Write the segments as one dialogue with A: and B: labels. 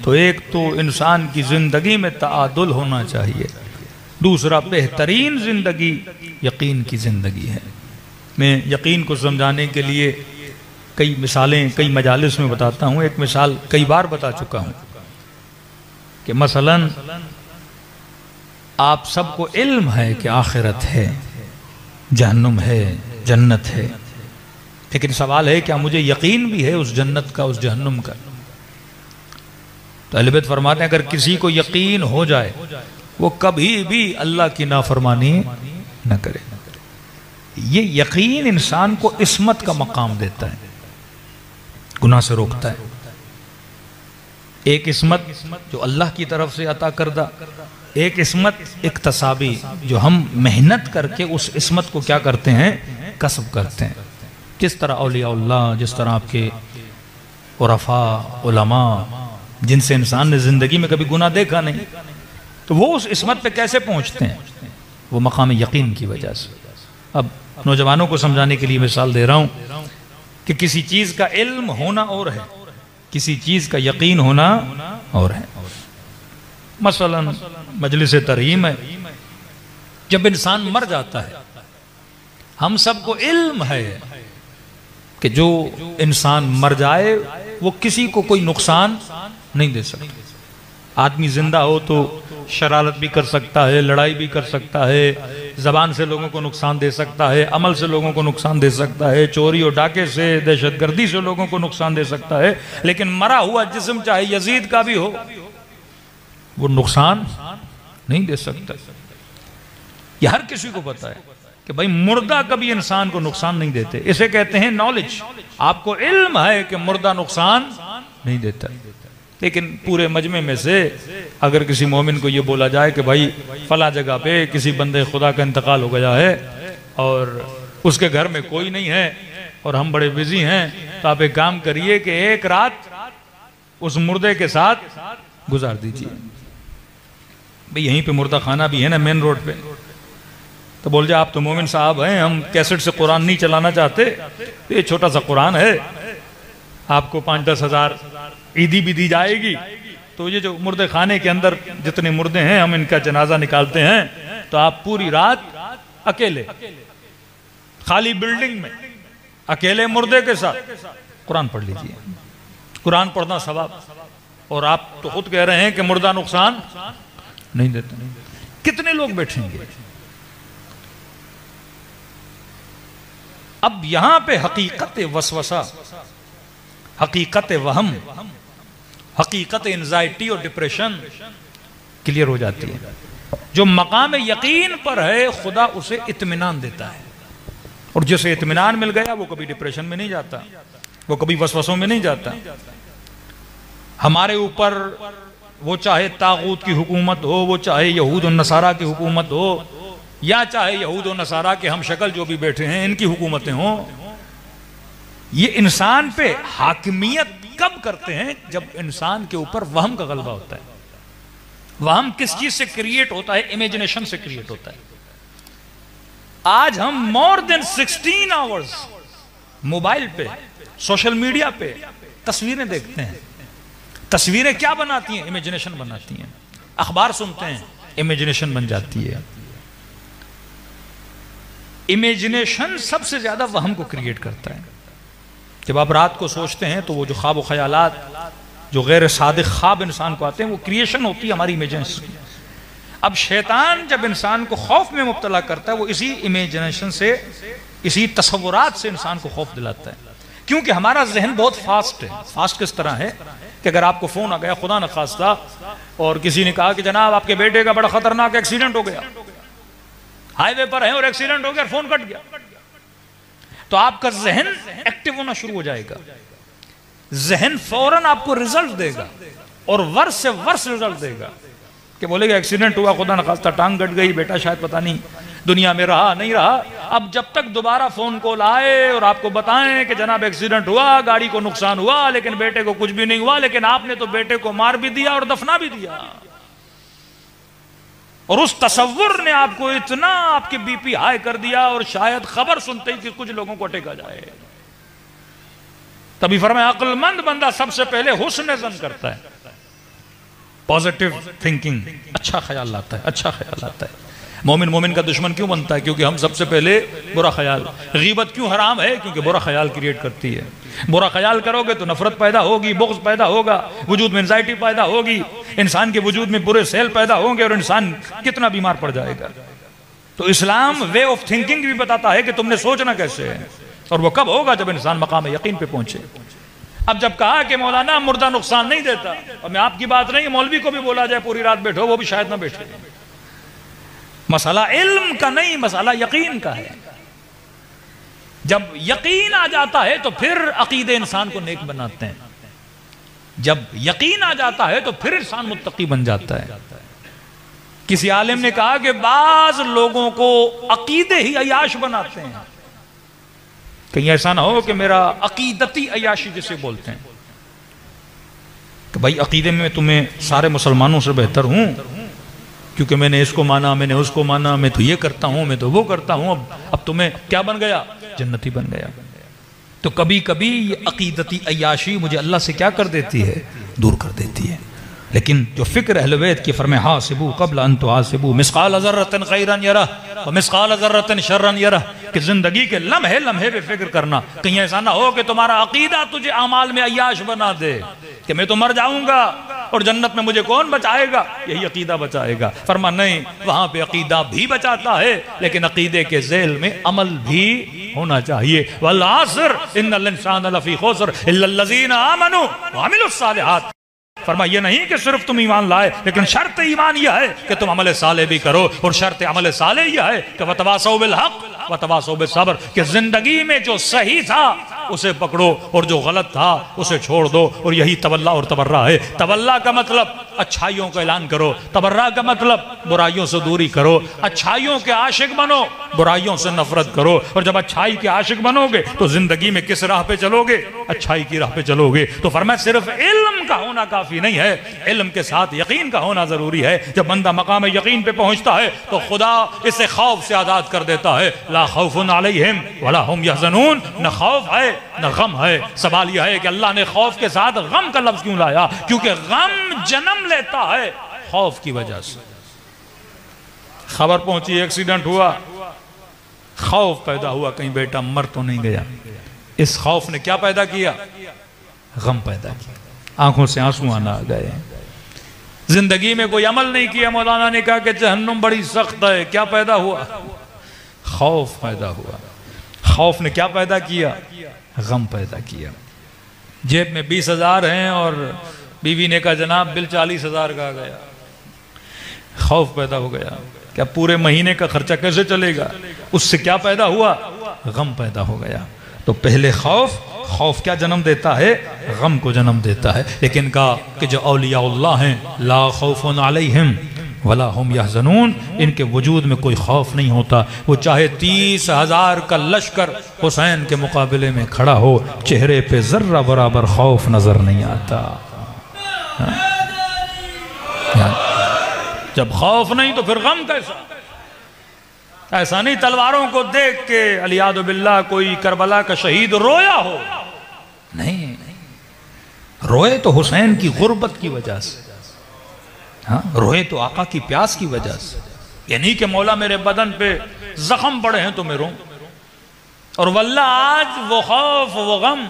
A: तो एक तो इंसान की जिंदगी में तआदुल होना चाहिए, दूसरा बेहतरीन जिंदगी यकीन की जिंदगी है। मैं यकीन को समझाने के लिए कई मिसालें कई मजालिस में बताता हूँ। एक मिसाल कई बार बता चुका हूँ कि मसलन आप सबको इल्म है कि आखिरत है, जहन्नुम है, जन्नत है, लेकिन सवाल है क्या मुझे यकीन भी है उस जन्नत का, उस जहन्नुम का? तो अहले बैत फरमाते हैं अगर किसी को यकीन हो जाए वो कभी भी अल्लाह की नाफरमानी न करे। ये यकीन इंसान को इस्मत का मकाम देता है, गुनाह से रोकता है। एक इस्मत जो अल्लाह की तरफ से अता करदा, एक इस्मत इक्तसाबी जो हम मेहनत करके उस इस्मत को क्या करते हैं, कसब करते हैं। जिस तरह औलियाउल्लाह, जिस तरह आपके उरफा उलमा जिनसे इंसान ने जिंदगी में कभी गुनाह देखा नहीं, तो वो उस इस्मत पे कैसे पहुंचते हैं? वो मकाम यकीन की वजह से। अब नौजवानों को समझाने के लिए मिसाल दे रहा हूं कि किसी चीज का इल्म होना और है, किसी चीज का यकीन होना और है। मसलन मजलिस तरहीम है, जब इंसान मर जाता है हम सबको इल्म है कि जो इंसान मर जाए वो किसी को कोई नुकसान नहीं दे सकता। आदमी जिंदा हो तो शरारत भी कर सकता है, लड़ाई भी कर सकता है, जबान से लोगों को नुकसान दे सकता है, अमल से लोगों को नुकसान दे सकता है, चोरी और डाके से, दहशतगर्दी से लोगों को नुकसान दे सकता है। लेकिन मरा हुआ जिस्म चाहे यजीद का भी हो वो नुकसान नहीं दे सकता। यह हर किसी को पता है कि भाई मुर्दा कभी इंसान को नुकसान नहीं देते। इसे कहते हैं नॉलेज। आपको इल्म है कि मुर्दा नुकसान नहीं देता, लेकिन पूरे मजमे में से अगर किसी मोमिन को यह बोला जाए कि भाई फला जगह पे किसी बंदे खुदा का इंतकाल हो गया है और उसके घर में कोई नहीं है और हम बड़े बिजी हैं, तो आप एक काम करिए कि एक रात उस मुर्दे के साथ गुजार दीजिए। भाई यहीं पे मुर्दा खाना भी है ना, मेन रोड पे। तो बोल जाए आप तो मोमिन साहब हैं, हम कैसेट से कुरान नहीं चलाना चाहते, तो ये छोटा सा कुरान है, आपको 5-10 हज़ार ईदी भी दी जाएगी। तो ये जो मुर्दे खाने के अंदर जितने मुर्दे हैं हम इनका जनाजा निकालते हैं, तो आप पूरी रात अकेले खाली बिल्डिंग में अकेले मुर्दे के साथ कुरान पढ़ लीजिए। कुरान पढ़ना सवाब, और आप तो खुद कह रहे हैं कि मुर्दा नुकसान नहीं देता। कितने लोग बैठेंगे? अब यहां पे हकीकत वसवसा, हकीकत वहम, हकीकत एंजाइटी और डिप्रेशन क्लियर हो जाती है। जो मकाम यकीन पर है खुदा उसे इत्मीनान देता है, और जिसे इत्मीनान मिल गया वो कभी डिप्रेशन में नहीं जाता, वो कभी वसवसों में नहीं जाता। हमारे ऊपर वो चाहे तागूत की हुकूमत हो, वो चाहे यहूद और नसारा की हुकूमत हो, या चाहे यहूद और नसारा के हम शक्ल जो भी बैठे हैं इनकी हुकूमतें हों, ये इंसान पे हाकिमियत कब करते हैं? जब इंसान के ऊपर वहम का गलबा होता है। वहम किस चीज से क्रिएट होता है? इमेजिनेशन से क्रिएट होता है। आज हम मोर देन 16 आवर्स मोबाइल पे, सोशल मीडिया पे तस्वीरें देखते हैं। तस्वीरें क्या बनाती हैं? इमेजिनेशन बनाती हैं। अखबार सुनते हैं, इमेजिनेशन बन जाती है। इमेजिनेशन सबसे ज्यादा वहम को क्रिएट करता है। जब आप रात को सोचते हैं तो वो जो ख्वाब ख्यालात जो गैर सादिक ख्वाब इंसान को आते हैं वो क्रिएशन होती है हमारी इमेजिनेशन। अब शैतान जब इंसान को खौफ में मुब्तला करता है वो इसी इमेजिनेशन से, इसी तसव्वुरात से इंसान को खौफ दिलाता है। क्योंकि हमारा जहन बहुत फास्ट है। फास्ट किस तरह है कि अगर आपको फोन आ गया खुदा न खास्ता और किसी ने कहा कि जनाब आपके बेटे का बड़ा खतरनाक एक्सीडेंट हो गया, हाईवे पर है और एक्सीडेंट हो गया, फोन कट गया, तो आपका जहन एक्टिव होना शुरू हो जाएगा। जहन फौरन आपको रिजल्ट देगा और वर्ष से वर्ष रिजल्ट देगा कि बोलेगा एक्सीडेंट हुआ, खुदा न खास्ता टांग कट गई, बेटा शायद पता नहीं दुनिया में रहा नहीं रहा। अब जब तक दोबारा फोन कॉल आए और आपको बताएं कि जनाब एक्सीडेंट हुआ, गाड़ी को नुकसान हुआ, लेकिन बेटे को कुछ भी नहीं हुआ, लेकिन आपने तो बेटे को मार भी दिया और दफना भी दिया, और उस तसव्वुर ने आपको इतना आपके बीपी हाई कर दिया और शायद खबर सुनते ही कि कुछ लोगों को अटैक आ जाए। तभी फरमाया अक्लमंद बंदा सबसे पहले हुस्न ज़न करता है। पॉजिटिव थिंकिंग, अच्छा ख्याल आता है, अच्छा ख्याल आता है। मोमिन मोमिन का दुश्मन क्यों बनता है? क्योंकि हम सबसे पहले बुरा ख्याल। गीबत क्यों हराम है? क्योंकि बुरा ख्याल क्रिएट करती है। बुरा ख्याल करोगे तो नफरत पैदा होगी, बुग़्ज़ पैदा होगा, वजूद में एंजाइटी पैदा होगी, इंसान के वजूद में बुरे सेल पैदा होंगे और इंसान कितना बीमार पड़ जाएगा। तो इस्लाम वे ऑफ थिंकिंग भी बताता है कि तुमने सोचना कैसे है, और वो कब होगा? जब इंसान मकाम यकीन पे पहुंचे। अब जब कहा कि मौलाना मुर्दा नुकसान नहीं देता, और मैं आपकी बात नहीं, मौलवी को भी बोला जाए पूरी रात बैठो, वो भी शायद ना बैठे। मसला इल्म का नहीं, मसला यकीन का है। जब यकीन आ जाता है तो फिर अकीदे इंसान को नेक बनाते हैं। जब यकीन आ जाता है तो फिर इंसान मुत्तकी बन जाता है। किसी आलिम ने कहा कि बाज लोगों को अकीदे ही अयाश बनाते हैं। कहीं ऐसा ना हो कि मेरा अकीदती अयाशी जिसे बोलते हैं कि भाई अकीदे में तुम्हें सारे मुसलमानों से बेहतर हूं, क्योंकि मैंने इसको माना, मैंने उसको माना, मैं तो ये करता हूं, मैं तो वो करता हूं, अब तुम्हें क्या बन गया? जन्नती बन गया। तो कभी कभी ये अकीदती अयाशी मुझे अल्लाह से क्या कर देती है? दूर कर देती है। लेकिन जो फिक्र अहले बैत की फरमाए हासिबू क़ब्ल अन तुहासिबू मिस्क़ाल ज़र्रतिन खैरन यरह व मिस्क़ाल ज़र्रतिन शर्रन यरह, कि जिंदगी के लम्हे लम्हे पे फिक्र करना। कहीं ऐसा ना हो कि तुम्हारा अकीदा तुझे अमाल में अयाश बना दे कि मैं तो मर जाऊंगा और जन्नत में मुझे कौन बचाएगा? यही अकीदा बचाएगा। फरमा नहीं, वहां पे अकीदा भी बचाता है, लेकिन अकीदे के ज़ेल में अमल भी होना चाहिए। वल आसर इन्नल इंसान लफी खुसर इल्लल्लज़ीना आमनू व अमिलुस सालिहात। फरमा ये नहीं कि सिर्फ तुम ईमान लाए, लेकिन शर्त ईमान यह है कि तुम अमल साले भी करो, और शर्त अमल साले यह है कि वतवासौ बिल हक वतवासौ बिस सब्र, कि जिंदगी में जो सही था उसे पकड़ो और जो गलत था उसे छोड़ दो। और यही तवल्ला और तबर्रा है। तवल्ला का मतलब अच्छाइयों का ऐलान करो, तबर्रा का मतलब बुराइयों से दूरी करो। अच्छाइयों के आशिक बनो, बुराइयों से नफरत करो। और जब अच्छाई के आशिक बनोगे तो जिंदगी में किस राह पे चलोगे? अच्छाई की राह पे चलोगे। तो फरमाया सिर्फ इल्म का होना काफी नहीं है, इल्म के साथ यकीन का होना जरूरी है। जब बंदा मकाम यकीन पे पहुंचता है तो खुदा इसे खौफ से आजाद कर देता है। ला खौफुन अलैहिम वला हुम यहज़नून, न खौफ है न गम है। सवाल यह है कि अल्लाह ने खौफ के साथ गम का लफ्ज क्यों लाया? क्योंकि गम जन्म लेता है खौफ की वजह से। खबर पहुंची एक्सीडेंट हुआ, खौफ पैदा हुआ कहीं बेटा मर तो नहीं गया। इस खौफ ने क्या पैदा किया? गम पैदा किया, आंखों से आंसू आना आ गए। जिंदगी में कोई अमल नहीं किया, मौलाना ने कहा कि जहन्नुम बड़ी सख्त है। क्या पैदा हुआ? खौफ पैदा हुआ। खौफ ने क्या पैदा किया? गम पैदा किया। जेब में 20,000 हैं और बीवी ने कहा जनाब बिल 40,000 का आ गया। खौफ पैदा हो गया, क्या पूरे महीने का खर्चा कैसे चलेगा? उससे क्या पैदा हुआ? गम पैदा हो गया। तो पहले खौफ क्या जन्म देता है? गम को जन्म देता है। लेकिन कहा कि जो औलियाउल्लाह हैं ला खौफुन अलैहिम वला हुम यहज़नून, इनके वजूद में कोई खौफ नहीं होता। वो चाहे 30,000 का लश्कर हुसैन के मुकाबले में खड़ा हो, चेहरे पे जर्रा बराबर खौफ नजर नहीं आता। जब खौफ नहीं तो फिर गम कैसा? ऐसा नहीं तलवारों को देख के अलियादु बिल्लाह कोई करबला का शहीद रोया हो, नहीं, रोए तो हुसैन की गुर्बत की वजह से, हाँ, रोए तो आका की प्यास की वजह से। ये नहीं कि मौला मेरे बदन पे जख्म पड़े हैं तो मैं रोऊं। और वल्लाह आज वो खौफ वो गम,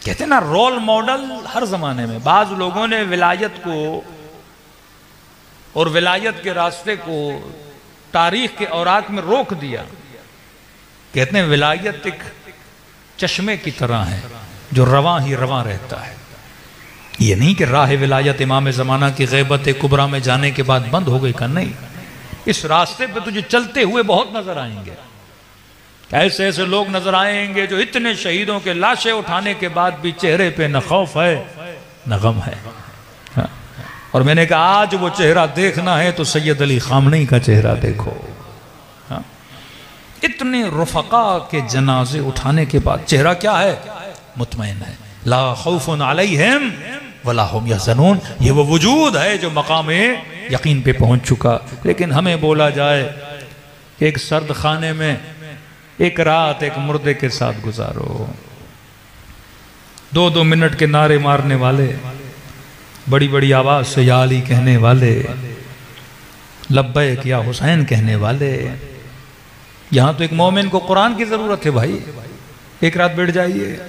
A: कहते ना रोल मॉडल हर जमाने में। बाज लोगों ने विलायत को और विलायत के रास्ते को तारीख के औराक में रोक दिया। कहते हैं विलायत एक चश्मे की तरह है जो रवां ही रवां रहता है। ये नहीं कि राह विलायत इमाम ज़माना की ग़ैबत कुबरा में जाने के बाद बंद हो गई का, नहीं। इस रास्ते पे तुझे चलते हुए बहुत नजर आएंगे। ऐसे ऐसे लोग नजर आएंगे जो इतने शहीदों के लाशें उठाने के बाद भी चेहरे पे न खौफ है न गम है। हाँ। और मैंने कहा आज वो चेहरा देखना है तो सैयद अली खामनी का चेहरा देखो। हाँ। इतने रुफका के जनाजे उठाने के बाद चेहरा क्या है? मुतमईन है। ला खौफुन अलैहिम वला हुम यहज़नून, ये वो वजूद है जो मकाम यकीन पे पहुंच चुका। लेकिन हमें बोला जाए एक सर्द खाने में एक रात एक मुर्दे के साथ गुजारो, 2-2 मिनट के नारे मारने वाले बड़ी बड़ी आवाज से या अली कहने वाले, लब्बैक या हुसैन कहने वाले। यहाँ तो एक मोमिन को कुरान की जरूरत है भाई, एक रात बैठ जाइए।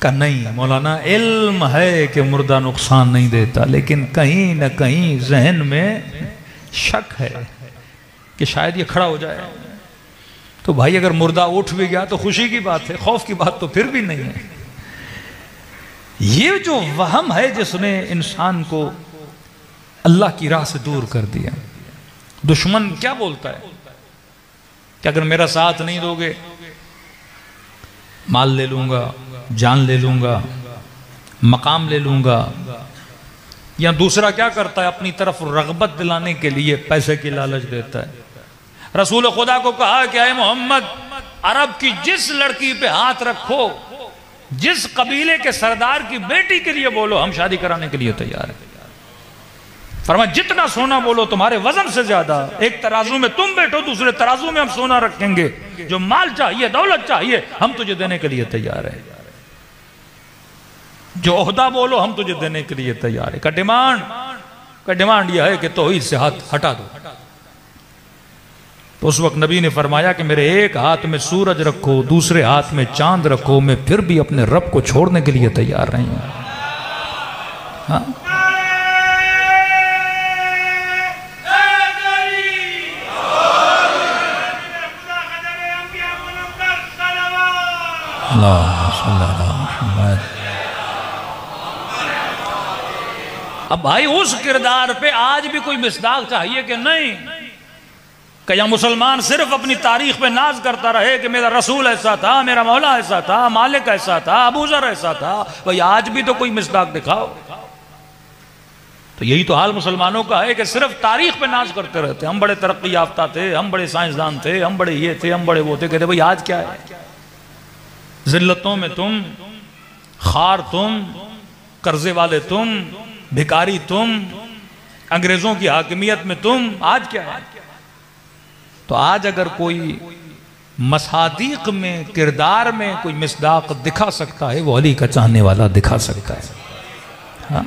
A: का नहीं मौलाना, इल्म है कि मुर्दा नुकसान नहीं देता, लेकिन कहीं ना कहीं जहन में शक है कि शायद ये खड़ा हो जाए। तो भाई अगर मुर्दा उठ भी गया तो खुशी की बात है, खौफ की बात तो फिर भी नहीं है। ये जो वहम है जिसने इंसान को अल्लाह की राह से दूर कर दिया। दुश्मन क्या बोलता है कि अगर मेरा साथ नहीं दोगे माल ले लूंगा, जान ले लूंगा, मकाम ले लूंगा। या दूसरा क्या करता है, अपनी तरफ रगबत दिलाने के लिए पैसे की लालच देता है। रसूल खुदा को कहा कि ऐ मोहम्मद, अरब की जिस लड़की पे हाथ रखो, जिस कबीले के सरदार की बेटी के लिए बोलो, हम शादी कराने के लिए तैयार है। फरमाया जितना सोना बोलो तुम्हारे वजन से ज्यादा, एक तराजू में तुम बैठो, दूसरे तराजू में हम सोना रखेंगे। जो माल चाहिए, दौलत चाहिए, हम तुझे देने के लिए तैयार है। जो ओहदा बोलो, हम तुझे देने के लिए तैयार है। का डिमांड यह है कि तौहीद से हाथ हटा दो। तो उस वक्त नबी ने फरमाया कि मेरे एक हाथ में सूरज रखो, दूसरे हाथ में चांद रखो, मैं फिर भी अपने रब को छोड़ने के लिए तैयार नहीं हूं। हाँ? अब भाई उस किरदार पे आज भी कोई मिसदाक चाहिए कि नहीं? क्या मुसलमान सिर्फ अपनी तारीख पे नाज करता रहे कि मेरा रसूल ऐसा था, मेरा मौला ऐसा था, मालिक ऐसा था, अबू ज़र ऐसा था? भाई आज भी तो कोई मिसदाक दिखाओ। तो यही तो हाल मुसलमानों का है कि सिर्फ तारीख पे नाज करते रहते। हम बड़े तरक्की याफ्ता थे, हम बड़े साइंसदान थे, हम बड़े ये थे, हम बड़े वो थे। कहते भाई आज क्या है? जिल्लतों में तुम, खार तुम, कर्जे वाले तुम, भिकारी तुम, अंग्रेजों की हाकिमियत में तुम, आज क्या है? तो आज अगर कोई मसादीक में, किरदार में कोई मिसदाक दिखा सकता है, वो अली का चाहने वाला दिखा सकता है। हाँ?